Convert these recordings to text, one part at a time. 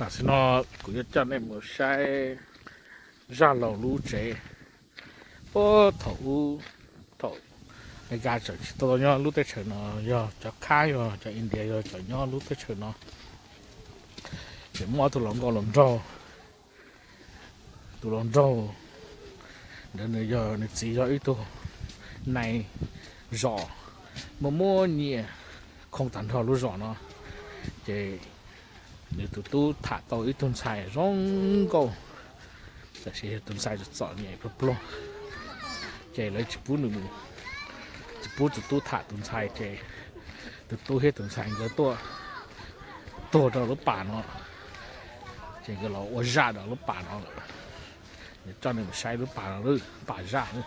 là xin nó cũng cho nên một sai ra lầu lũ trẻ bố thấu thấu cái gà chợ tôi nhớ lũ tết chợ nó giờ cho khai rồi cho India rồi cho nhớ lũ tết chợ nó chỉ mua tụi lòng rau đến bây giờ nó chỉ cho ít thôi này rõ mà mua nhẹ không tận thọ lũ rõ nó chỉ nếu tụi tôi thả tàu ít tuần xài rong câu sẽ tuần xài cho chọn nhẹ bớt luôn chỉ lấy chỉ bún nữa chỉ bún tụi tôi thả tuần xài chỉ tụi tôi hết tuần xài cái to đó nó bản nó chỉ cái là ở ra đó nó bản nó cho nên sai nó bản nó bản ra nữa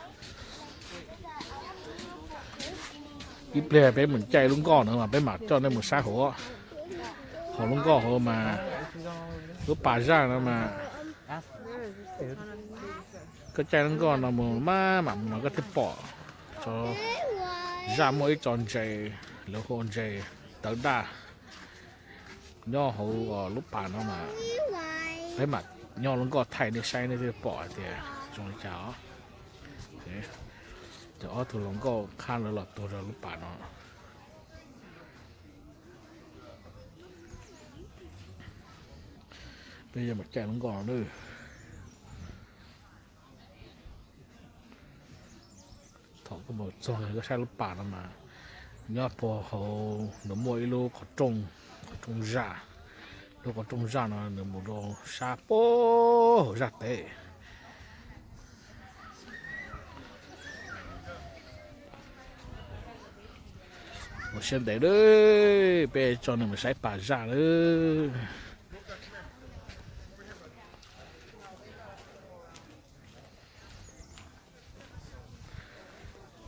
ít lẻ bé mình chạy luôn con nữa mà bé mặc cho nên một sai hổ họ luôn có họ mà lúc bà ra nó mà cái chai nó còn là một mà nó có thể bỏ cho ra mỗi tròn chày lỗ hồn chày tới đa nho hậu lúc bà nó mà thấy mặt nho nó có thay để say để bỏ thì trong cháo thế cho tụi nó có khăn là lọtตัวlúc bà nó bây giờ mà chạy nó còn nữa thọ có một rồi có sai lúc bà mà nhớ bỏ hậu nó mỗi lô có trông ra lô có trông ra nó nó một đồ sa bố ra tệ một xem đấy đấy bây cho nó mà sai bà ra nữa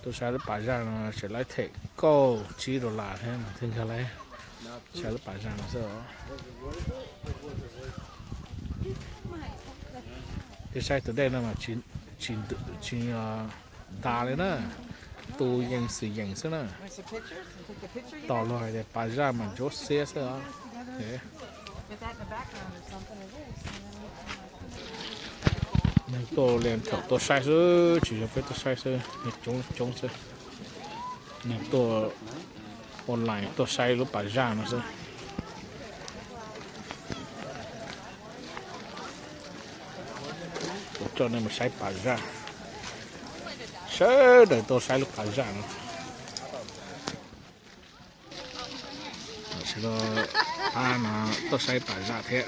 tôi sai lúc bà ra nó sẽ lấy thể câu chỉ đồ là thế mà thêm cái này sai lúc bà ra nó sao cái sai từ đây nó mà chín đá lên nữa tôi dành sự dành thế nữa tỏ lời để bà ra mà chốt xe sao thế nên tôi lên thầu tôi sai sơ chỉ cho phép tôi sai sơ chống sơ nên tôi online tôi sai lúc bà ra nó sơ tôi cho nên mà sai bà ra sơ để tôi sai lúc bà ra nó sẽ là mà tôi sai bà ra thế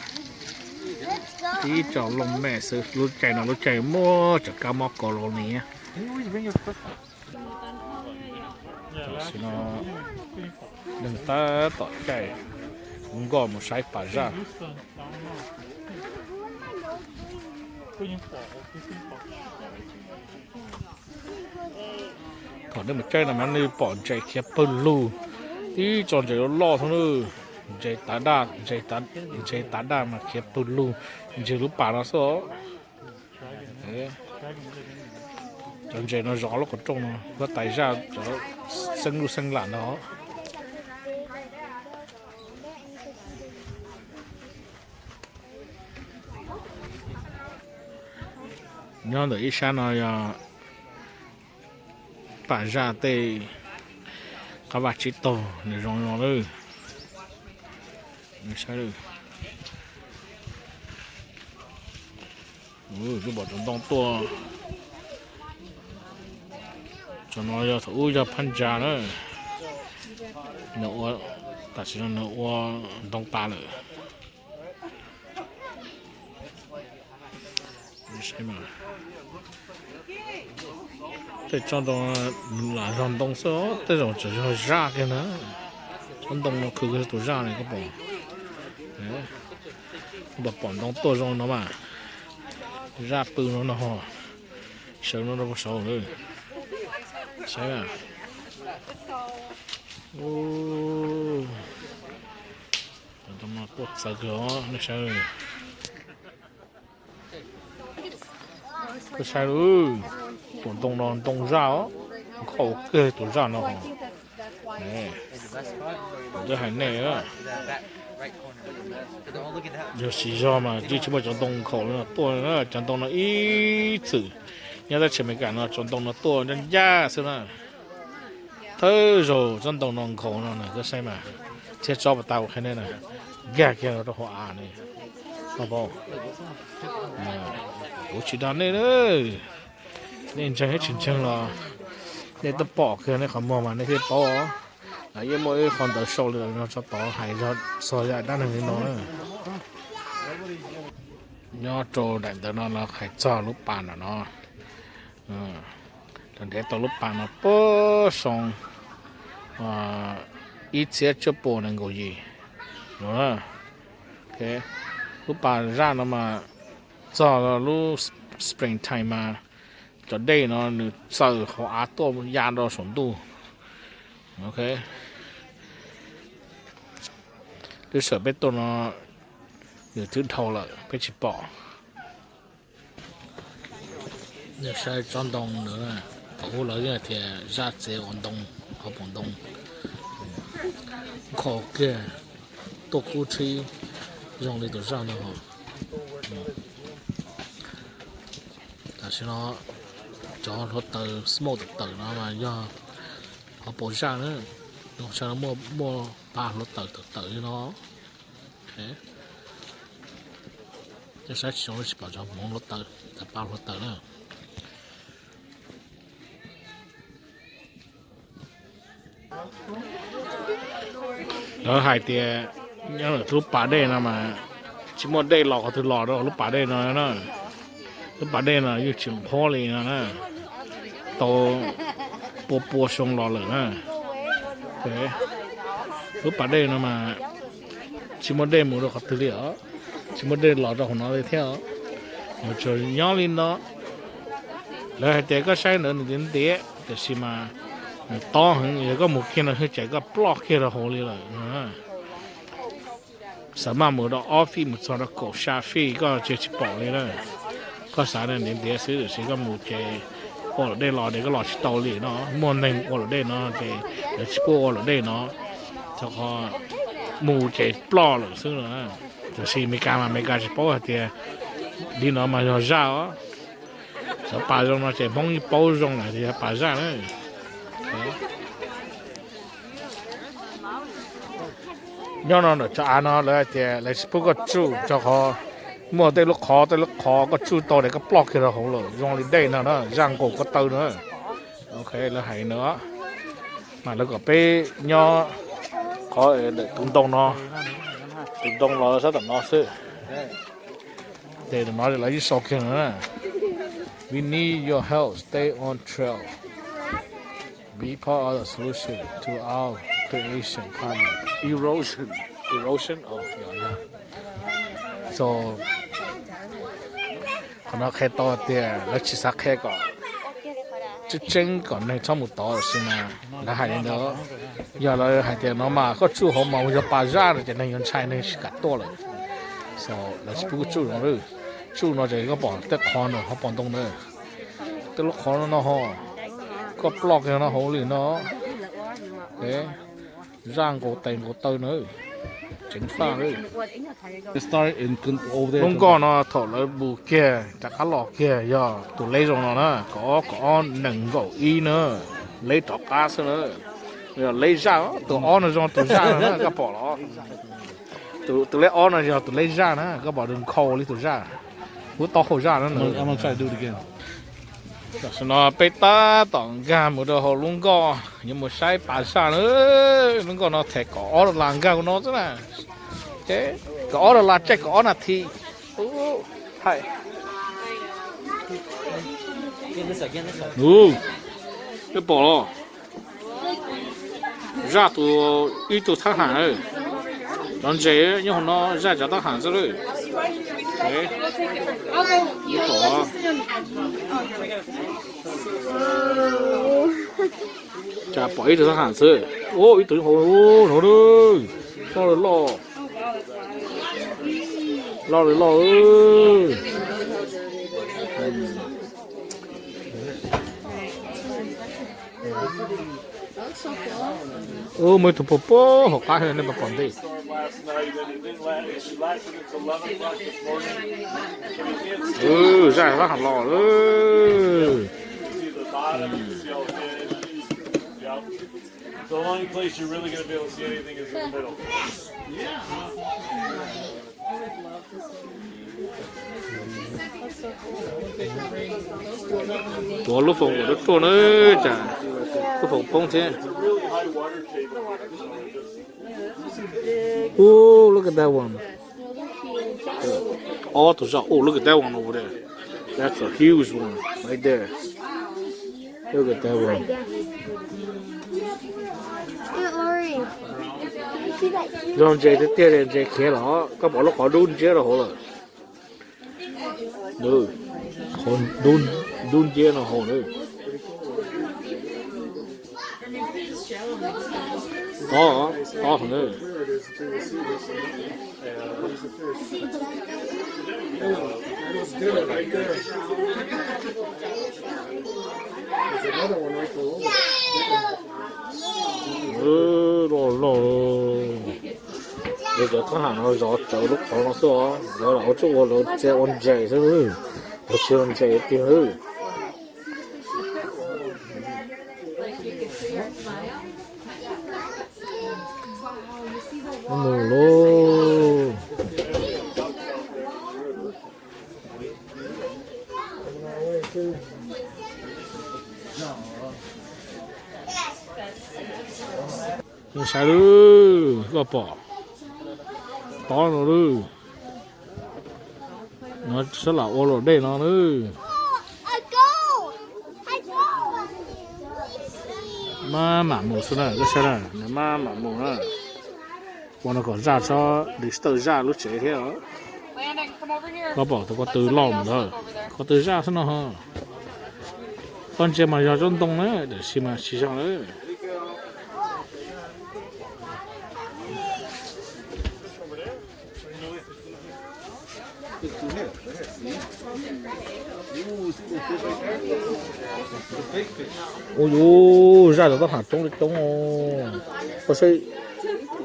tí cho lông mẹ sự lúc chạy mua cho cá mọc cỏ lô này xin nó đừng ta tỏ chạy không có một sai bà ra còn nếu mà chơi là mình đi bỏ chạy kia bự lù tí cho chạy nó lo thôi nữa chạy tá đa mà kia bự lù chạy lúc bà nó số chọn chạy nó rõ nó còn trông nó có tay ra cho nó sưng lạn đó nhớ được ít sáng rồi bà ra tê các bạn chỉ tổ để rong nữa nó sai được cứ bỏ trong đông tua cho nó cho thủ cho phân trà nữa nấu ta chỉ nấu đông ta nữa sai mà thế trong đó là rong đông số thế rồi chỉ cho ra cái nữa trong đông nó cứ cái tổ ra này có bỏ đông tua rong nó mà ra bự nó ho sợ nó đâu có sầu nữa sai à ô tao mà cột sợi gió nó sao rồi cái sai rồi tụi đông ra á khẩu kê tụi ra nó này cái hành này á 就洗脚嘛，就起码讲洞口了，多了讲洞了一次，你在前面干了讲洞了多人家是了，头肉讲洞洞口了呢，这谁嘛？这找不到看的呢，给了都好啊呢，好不好？我知道你了，你真是清了，你都包给你很忙嘛，那些包。là yên mỗi con tàu sâu rồi nó cho tàu hay cho soi ra đã được nó nó trâu đánh tới nó là phải cho lúc bàn là nó lần thế tàu lúc bàn nó bớt xong ít sẽ chưa bổ nên cái gì nữa ok lúc bàn ra nó mà cho là lúc spring time mà cho đây nó được sợ họ á to giá đó sống tu ok tôi sợ biết tôi nó nhiều thứ thâu lại biết chỉ bỏ nếu sai chọn đông nữa là bảo lợi thì ra chế ổn đông học ổn đông khó kia tôi cố chi dùng để tôi ra nữa hả tại sao nó cho nó từ small từ nó mà do họ bỏ ra nữa nó sao nó mua ba nó tự nó thế cái sách chúng nó chỉ bảo cho muốn nó tự tập ba nó tự nữa đó hai tia nhớ là lúc bà đây nào mà chỉ một đây lọ từ lọ đó lúc bà đây nó lúc bà đây là như chừng khó liền nè tàu bùa sông lò lửa nè thế lúc bà đây nó mà chỉ một đây mua được hạt từ lửa chỉ một đây lọ cho nó đi theo một chỗ nhỏ lên đó lại hai tia có sai nữa đến tia thì xí mà to hơn có một kia là hơi chạy có block kia là hồ đi rồi sao mà mua đó office một số đó cổ xa phi có chỉ bỏ đi rồi có sao nên đến tia xứ thì có một cái ở đây lò để cái lò tàu lì nó mua này ở đây nó để expo ở đây nó cho họ mua cái plo rồi xứ nữa thì xí mấy cái expo thì đi nó mà nó ra á sao bà rong nó chỉ bông như bao rong này thì bà ra đấy nhớ nó cho ăn nó lại thì lại expo có chú cho họ mua tới lúc khó có chú to để cái block kia là hổ rồi dùng đến đây nó răng cổ có tơ nữa ok là hay nữa mà nó có bé nho có để tung tông nó rất là nó sự để nó lấy số kia nữa we need your help stay on trail be part of the solution to our creation problem erosion oh yeah so nó khai to thì nó chỉ xác khai có chứ chân còn này trong một tỏ xin là hai đến đó giờ là hai tiền nó mà có chú họ mà giờ bà ra rồi thì này nhân trai này cả to rồi so là chỉ có chú rồi chú nó chỉ có bỏ tới con rồi họ bỏ đông nữa tới lúc con nó họ có block nó họ liền nó thế rang cổ tiền cổ tơi nữa chính xác đấy. Không có nó thổi lại bù kia, chắc cá lọ kia, giờ tụi lấy rồi nó nè, có nâng gỗ y nữa, lấy chọc cá nữa, giờ lấy ra, tụi on nó cho tụi ra nữa, các bỏ nó, tụi lấy on nó giờ tụi lấy ra nữa, các bỏ đừng khâu lấy tụi ra, muốn to khâu ra nữa. I'm gonna try to do it again. Nó bị ta tỏng gà một đồ hồ luôn có nhưng một sai bà sa nữa nó còn nó thể có được làng gà của nó thế này thế có được là chạy có là thì hay cái bỏ ra tụ ít tụ thang hàng rồi đón dễ nhưng nó ra cho ta hàng rồi đấy ít bỏ chả bỏ ít tụ hàng rồi ô ít tụ hồ nó đi lo rồi lo ơi mấy tụ bò học cá này mà còn đi last night, and it didn't last. It lasted until 11 o'clock this morning. So you can't see 晒它很老 see the bottom. You can see all the fish. Yep. The only place you're really going to be able to see anything is in the middle. 多路风我都做了这，路风碰见。 It's a really high water table. Oh, look at that one. Oh, look at that one over there. That's a huge one right there. Look at that one. Aunt Lori, you see that? Dòng chạy tới tiền này chạy khé nó, các bọn nó có đun chế là hổ rồi. Nữa, còn đun chế là hổ nữa. To thằng ơi. Bây giờ có hàng nó gió chờ lúc khó nó xưa giờ là chỗ nó chạy on chạy thôi, nó chưa on chạy thì hơi. Mù lô. Nó sai rồi, có bỏ. To nó rồi. Nó sẽ là ô lô đây nó nữa. Mà mù xuống này, cái xe này, mà mù này. Bọn nó có ra cho để tự ra lúc chế thế đó. Có bỏ tôi có từ lòng thôi, có từ ra thế nào hả? Con chế mà ra trong đông đấy, để xem mà chỉ sang đấy. Ôi dồi, ra được hạt trống rồi. Có xây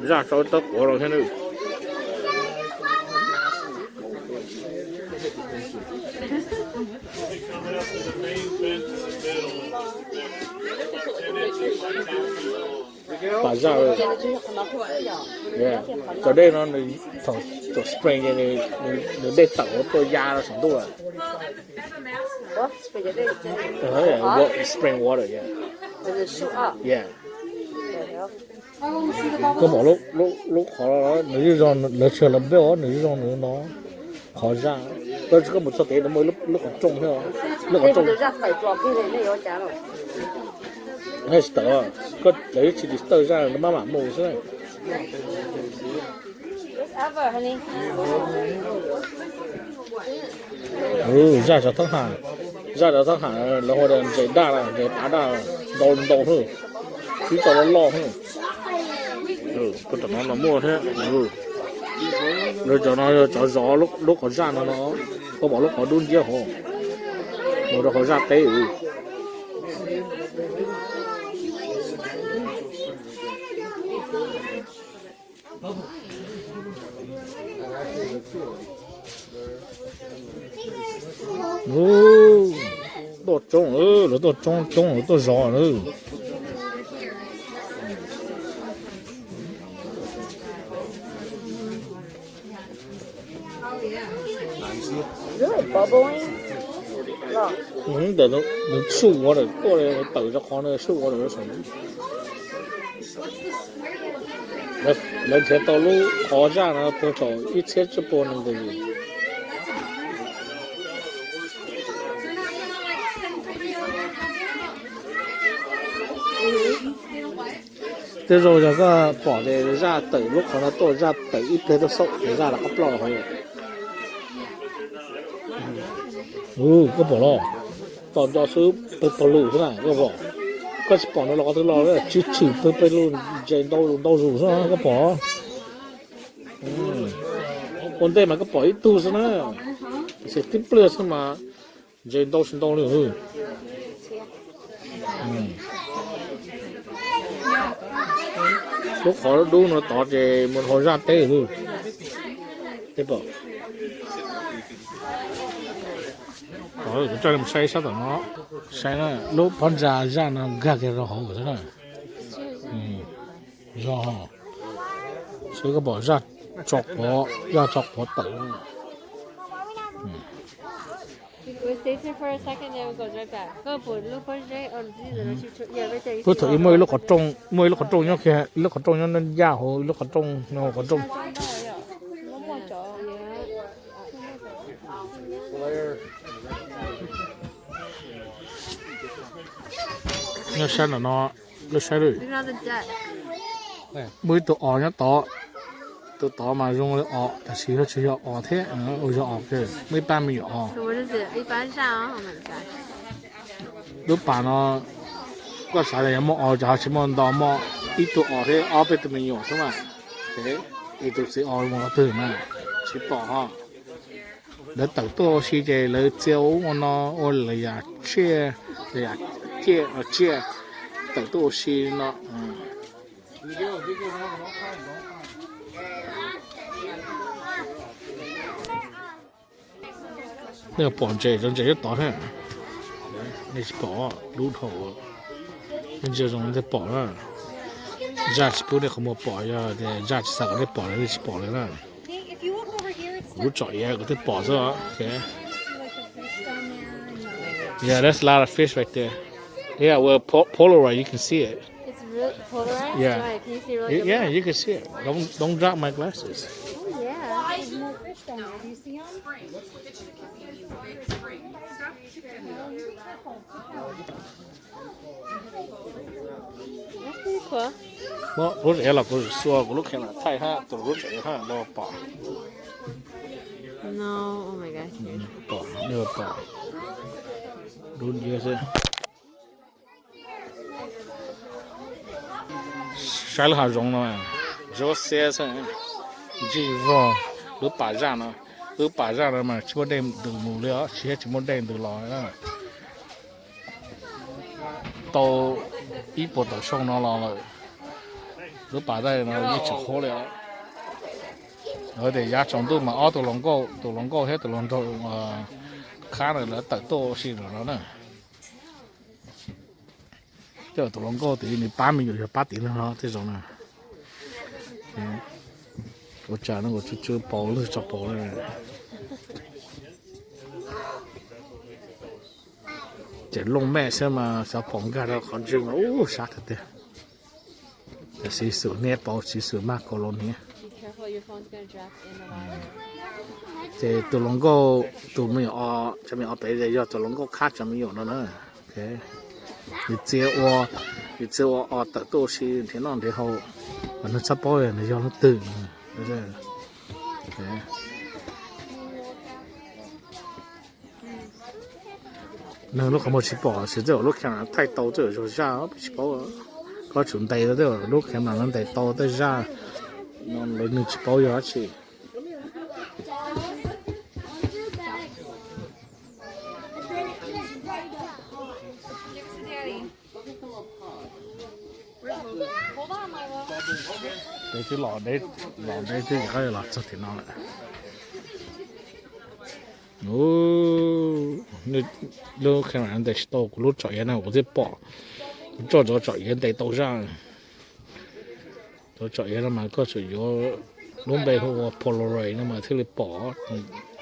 ra cho tao của rồi thế nữa. Bà ra rồi. Yeah. Ở đây nó thằng spring này nó để tàu tôi ra nó sống tôi à. Spring water, yeah. Yeah. Có bỏ lúc khó nó như giòn nó chờ làm béo nó như giòn nó khó ra. Tôi chỉ có một số tế nó mới lúc còn trông thôi. Lúc còn trông. Hay tờ có lấy chỉ để tờ ra nó má mù thế này. Ra cho thằng Hàn. Ra cho thằng Hàn là hồi đó chạy đa là chạy bá đa đau thôi. Chứ tao nó lo thôi. Tôi tưởng nó là mua thế. Rồi cho nó cho gió lúc có ra nó có bỏ lúc có đun chia hồ. Rồi nó có ra tế. Đồ trông nó đồ trông nó đồ gió nữa. Really bubbling? Để nó sụp qua rồi, tôi tự ra con này sụp qua rồi nó sống. Lần thế tao lúc khó ra nó tôi cho ít chết cho bọn nó gì. Thế rồi là cái bỏ để ra tẩy lúc nó tôi ra tẩy ít thế tôi sốc để ra là ấp lò thôi. Có bỏ lò. Còn cho số bỏ lù thế này, có bỏ. Có bỏ nó lò thứ lò đấy, chứ tôi luôn chạy đau rủ sao có bỏ. Còn đây mà có bỏ ít tu sao nữa. Sẽ tiếp lừa sao mà chạy đau nữa. lúc họ đu nó tỏ thì một hồi ra tê luôn thế bảo rồi cái cho say sao nó say nó lúc bán ra nó gạt cái rau hổ thế này rau hổ所以个保ra chọc bỏ tự We stay here for a second, then we go right back. Go put look for Jay on the yeah, right there. bữa thử mỗi lúc có trông nhá kia lúc có trông nhá nên da hồ lúc có trông nó có trông nó sai là nó sai rồi mỗi tụ ọ nhá tụ tỏ mà dùng cái ọ là chỉ có ọ thế ở cho ọ kia mấy ba mươi ọ So what is it? 一般上好蛮大。 lúc bà nó có sao là một ọ cho chỉ một đó một ít tụ ọ thế ọ bị tụi mình nhiều đúng không thế ít tụ sẽ ọ một từ mà chỉ bỏ ha để tự tôi xí cái lấy chiếu nó ô lấy ya chia tự tôi xí nó那个绑这种这些打上，那是绑路头，那这种在绑了，热起不的和么绑呀？的热起啥个的绑了，那是绑了了。我找一个在绑着，okay. Yeah, that's a lot of fish right there. Yeah, well, Polaroid, you can see it. It's real polarized. Yeah. Right. Can you see really good? Yeah, you can see it. Don't drop my glasses. Oh yeah. There's more fish down there. Do you see them? That's pretty cool. 我热了，不是说我都看了，太哈，都是这哈，那个绑， No. Oh my god. 绑那个绑，都也是。晒了还融了，热晒成，这热都把热了，都把热了嘛，全部带都没了，全部带都老了，到一波到上那了，都把在那一直好了。我哋也撞到嘛，我到龍哥喺度龍到卡嚟啦，特多先咗啦。即係到龍哥對你8米就8點啦，這種啦。我講那個就包了就包了。這龍咩先嘛，小綁架到很正哦，殺得的。這是手捏包，是手嘛，個龍呢。 Careful, your phone's gonna drop in the water. 这都能够都没有啊，这边啊别人要都能够看怎么有了呢？OK， 你接我啊得多些天浪的后，反正吃饱人你要能等，是不是？OK， 那lúc không吃饱，实在lúc看太多这就下不吃饱啊，搞准备的这lúc看那人得多的下。 nó lấy nước chỉ bao giờ chị đây cái lò đấy thì cái là sao thì nó lại lúc khi mà anh để store của lúc chọn này của cái bỏ cho chọn để tàu ra tôi chọn nó mà có sử dụng lúc bây giờ Polaroid nó mà thứ này bỏ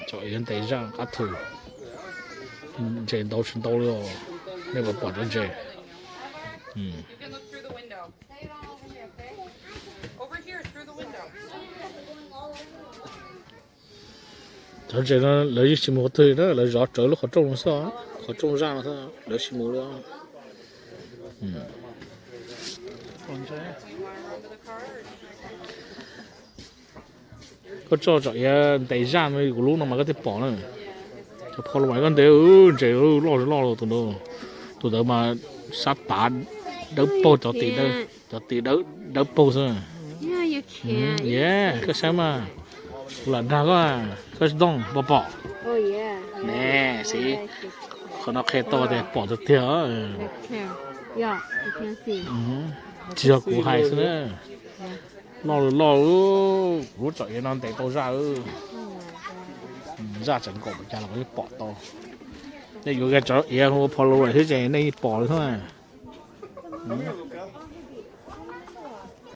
chọn để ra các thứ trên đâu rồi nếu mà bỏ ra trên cho trên nó lấy chỉ một thứ đó là rõ trở lúc họ trông sao họ trông ra thôi lấy chỉ một đó có cho đẩy ra mới của lúc nào mà có thể bỏ nữa cho phô lại con đấy trời ơi lo tụi đó mà sắp bán đỡ bao cho tỷ đỡ bao rồi Yeah, you can't. yeah cái sao mà lần nào có đông bỏ Oh yeah. nè xí còn nó khe to thì bỏ được theo Here. Yeah, you can't see. chỉ có củ hải thôi lo lo hỗ trợ cho nó để tôi ra ra整個咪就係嗰啲薄多。你如果嘅咗嘢我破路嚟，佢淨係呢薄thôi。